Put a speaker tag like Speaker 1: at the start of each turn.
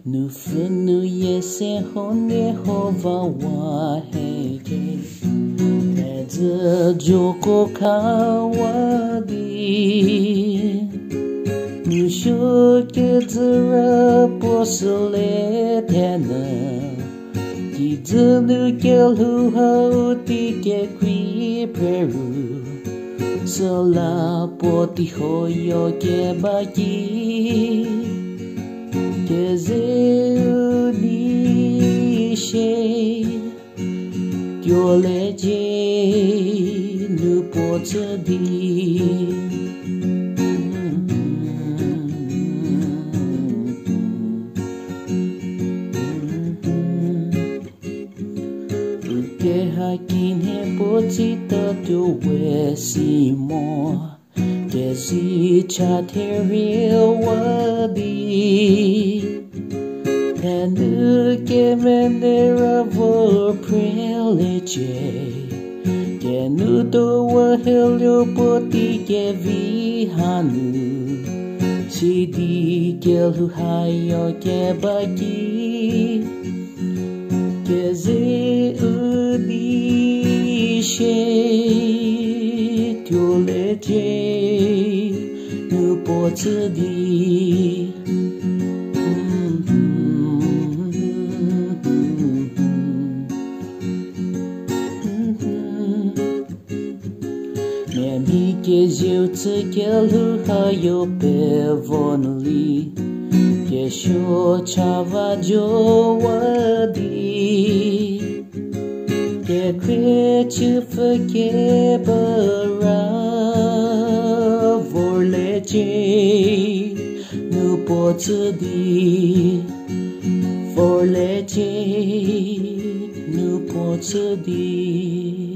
Speaker 1: Nu phân nu ye se hon ye hova wa hege Eze joko kawa di Nu shoke zera posole tena Di zenu gel hu hao ti ke kui peru Sola po ti hoyo ke baki Gezeu ni she Dio leje nu po di Uke hakin he po ta tu we si mo Gezi chateri wadi Tenu ke menera vo preleje Genu do wa helio poti ke vi hanu Sidi gelu hayo ke baki Gezi udi she Tio leje Nu po di Mi ke jiu tse gel hu ha yo pe vonli Ke sho chava jo wa di Ke kwe chu fke bara Vor leje nu po di For leje nu po di